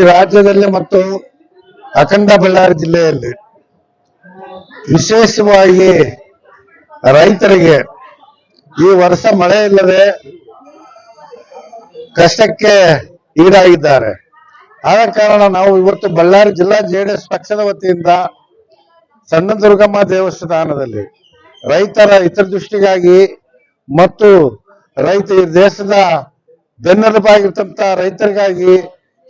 ರಾಜ್ಯದಲ್ಲಿ ಮತ್ತು ಅಖಂಡ ಬಳ್ಳಾರಿ ಜಿಲ್ಲೆಯಲ್ಲಿ ವಿಶೇಷವಾಗಿ ರೈತರಿಗೆ ಈ ವರ್ಷ ಮಳೆ ಇಲ್ಲದೆ ಕಷ್ಟಕ್ಕೆ ಈಡಾಗಿದ್ದಾರೆ. ಆದ ಕಾರಣ ನಾವು ಇವತ್ತು ಬಳ್ಳಾರಿ ಜಿಲ್ಲಾ ಜೆಡಿಎಸ್ ಪಕ್ಷದ ವತಿಯಿಂದ ಸಣ್ಣ ದುರ್ಗಮ್ಮ ದೇವಸ್ಥಾನದಲ್ಲಿ ರೈತರ ಹಿತದೃಷ್ಟಿಗಾಗಿ ಮತ್ತು ಈ ದೇಶದ ಬೆನ್ನೆಲುಬಾಗಿರ್ತಂತ ರೈತರಿಗಾಗಿ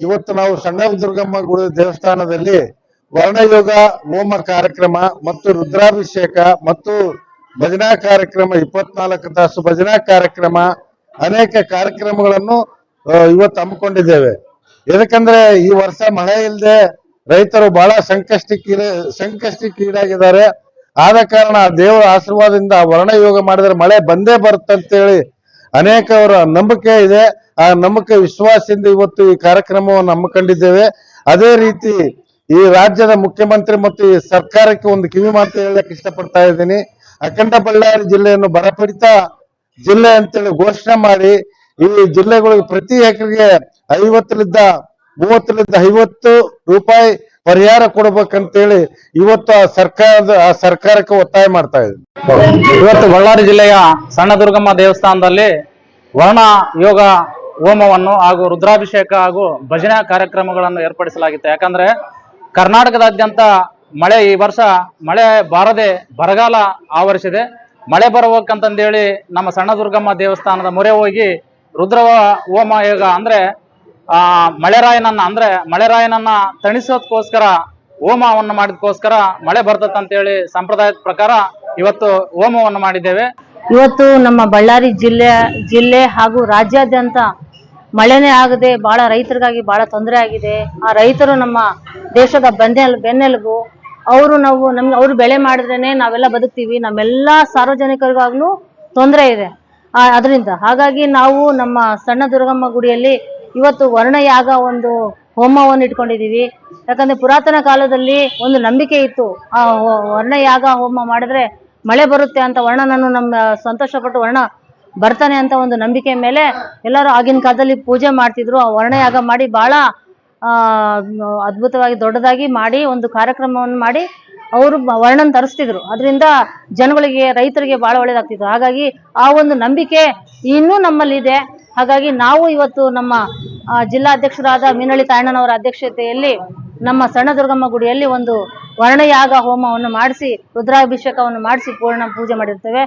ಇವತ್ತು ನಾವು ಸಣ್ಣ ದುರ್ಗಮ್ಮ ಗುಡಿ ದೇವಸ್ಥಾನದಲ್ಲಿ ವರ್ಣಯೋಗ ಹೋಮ ಕಾರ್ಯಕ್ರಮ ಮತ್ತು ರುದ್ರಾಭಿಷೇಕ ಮತ್ತು ಭಜನಾ ಕಾರ್ಯಕ್ರಮ 24 ತಾಸು ಭಜನಾ ಕಾರ್ಯಕ್ರಮ ಅನೇಕ ಕಾರ್ಯಕ್ರಮಗಳನ್ನು ಇವತ್ತು ಹಮ್ಮಿಕೊಂಡಿದ್ದೇವೆ. ಯಾಕಂದ್ರೆ ಈ ವರ್ಷ ಮಳೆ ಇಲ್ಲದೆ ರೈತರು ಬಹಳ ಸಂಕಷ್ಟಕ್ಕೀಡಾಗಿದ್ದಾರೆ. ಆದ ಕಾರಣ ದೇವರ ಆಶೀರ್ವಾದದಿಂದ ವರ್ಣಯೋಗ ಮಾಡಿದ್ರೆ ಮಳೆ ಬಂದೇ ಬರುತ್ತಂತೇಳಿ ಅನೇಕವರ ನಂಬಿಕೆ ಇದೆ. ಆ ನಂಬಿಕೆ ವಿಶ್ವಾಸದಿಂದ ಇವತ್ತು ಈ ಕಾರ್ಯಕ್ರಮವನ್ನು ಹಮ್ಮಿಕೊಂಡಿದ್ದೇವೆ. ಅದೇ ರೀತಿ ಈ ರಾಜ್ಯದ ಮುಖ್ಯಮಂತ್ರಿ ಮತ್ತು ಈ ಸರ್ಕಾರಕ್ಕೆ ಒಂದು ಕಿವಿ ಮಾತು ಹೇಳಕ್ಕೆ ಇಷ್ಟಪಡ್ತಾ ಇದ್ದೀನಿ. ಅಖಂಡ ಬಳ್ಳಾರಿ ಜಿಲ್ಲೆಯನ್ನು ಬರಪೀಡಿತ ಜಿಲ್ಲೆ ಅಂತೇಳಿ ಘೋಷಣೆ ಮಾಡಿ ಈ ಜಿಲ್ಲೆಗಳಿಗೆ ಪ್ರತಿ ಎಕರೆಗೆ 50ರಿಂದ 50 ರೂಪಾಯಿ ಪರಿಹಾರ ಕೊಡಬೇಕಂತೇಳಿ ಇವತ್ತು ಸರ್ಕಾರಕ್ಕೆ ಒತ್ತಾಯ ಮಾಡ್ತಾ ಇದ್ದೀವಿ. ಇವತ್ತು ಬಳ್ಳಾರಿ ಜಿಲ್ಲೆಯ ಸಣ್ಣ ದುರ್ಗಮ್ಮ ದೇವಸ್ಥಾನದಲ್ಲಿ ವರ್ಣ ಯೋಗ ಹೋಮವನ್ನು ಹಾಗೂ ರುದ್ರಾಭಿಷೇಕ ಹಾಗೂ ಭಜನಾ ಕಾರ್ಯಕ್ರಮಗಳನ್ನು ಏರ್ಪಡಿಸಲಾಗಿತ್ತು. ಯಾಕಂದ್ರೆ ಕರ್ನಾಟಕದಾದ್ಯಂತ ಈ ವರ್ಷ ಮಳೆ ಬಾರದೆ ಬರಗಾಲ ಆವರಿಸಿದೆ. ಮಳೆ ಬರಬೇಕಂತಂದೇಳಿ ನಮ್ಮ ಸಣ್ಣ ದುರ್ಗಮ್ಮ ದೇವಸ್ಥಾನದ ಮೊರೆ ಹೋಗಿ ರುದ್ರ ಹೋಮ ಯೋಗ ಅಂದ್ರೆ ಮಳೆರಾಯನನ್ನ ತಣಿಸೋದಕ್ಕೋಸ್ಕರ ಹೋಮವನ್ನು ಮಾಡಿದಕ್ಕೋಸ್ಕರ ಮಳೆ ಬರ್ತದಂತೇಳಿ ಸಂಪ್ರದಾಯದ ಪ್ರಕಾರ ಇವತ್ತು ಹೋಮವನ್ನು ಮಾಡಿದ್ದೇವೆ. ಇವತ್ತು ನಮ್ಮ ಬಳ್ಳಾರಿ ಜಿಲ್ಲೆ ಹಾಗೂ ರಾಜ್ಯಾದ್ಯಂತ ಮಳೆನೇ ಆಗದೆ ಬಹಳ ರೈತರಿಗಾಗಿ ಬಹಳ ತೊಂದರೆ ಆಗಿದೆ. ಆ ರೈತರು ನಮ್ಮ ದೇಶದ ಬೆನ್ನೆಲುಬು. ಅವರು ಬೆಳೆ ಮಾಡಿದ್ರೇನೆ ನಾವೆಲ್ಲ ಬದುಕ್ತೀವಿ. ನಮ್ಮೆಲ್ಲ ಸಾರ್ವಜನಿಕರಿಗಾಗ್ಲೂ ತೊಂದರೆ ಇದೆ ಅದರಿಂದ. ಹಾಗಾಗಿ ನಾವು ನಮ್ಮ ಸಣ್ಣ ದುರ್ಗಮ್ಮ ಗುಡಿಯಲ್ಲಿ ಇವತ್ತು ವರ್ಣಯಾಗ ಒಂದು ಹೋಮವನ್ನು ಇಟ್ಕೊಂಡಿದೀವಿ. ಯಾಕಂದ್ರೆ ಪುರಾತನ ಕಾಲದಲ್ಲಿ ಒಂದು ನಂಬಿಕೆ ಇತ್ತು, ಆ ವರ್ಣಯಾಗ ಹೋಮ ಮಾಡಿದ್ರೆ ಮಳೆ ಬರುತ್ತೆ ಅಂತ. ವರ್ಣನನ್ನು ನಮ್ಮ ಸಂತೋಷಪಟ್ಟು ವರ್ಣ ಬರ್ತಾನೆ ಅಂತ ಒಂದು ನಂಬಿಕೆ ಮೇಲೆ ಎಲ್ಲರೂ ಆಗಿನ ಕಾಲದಲ್ಲಿ ಪೂಜೆ ಮಾಡ್ತಿದ್ರು. ಆ ವರ್ಣಯಾಗ ಮಾಡಿ ಬಹಳ ಅದ್ಭುತವಾಗಿ ದೊಡ್ಡದಾಗಿ ಮಾಡಿ ಒಂದು ಕಾರ್ಯಕ್ರಮವನ್ನು ಮಾಡಿ ಅವರು ವರ್ಣನ್ ತರಿಸ್ತಿದ್ರು. ಅದರಿಂದ ಜನಗಳಿಗೆ ರೈತರಿಗೆ ಬಹಳ ಒಳ್ಳೇದಾಗ್ತಿತ್ತು. ಹಾಗಾಗಿ ಆ ಒಂದು ನಂಬಿಕೆ ಇನ್ನೂ ನಮ್ಮಲ್ಲಿದೆ. ಹಾಗಾಗಿ ನಾವು ಇವತ್ತು ನಮ್ಮ ಜಿಲ್ಲಾಧ್ಯಕ್ಷರಾದ ಮೀನಳ್ಳಿ ತಾಯಣ್ಣನವರ ಅಧ್ಯಕ್ಷತೆಯಲ್ಲಿ ನಮ್ಮ ಸಣ್ಣ ದುರ್ಗಮ್ಮ ಗುಡಿಯಲ್ಲಿ ಒಂದು ವರ್ಣಯಾಗ ಹೋಮವನ್ನು ಮಾಡಿಸಿ ರುದ್ರಾಭಿಷೇಕವನ್ನು ಮಾಡಿಸಿ ಪೂರ್ಣ ಪೂಜೆ ಮಾಡಿರ್ತೇವೆ.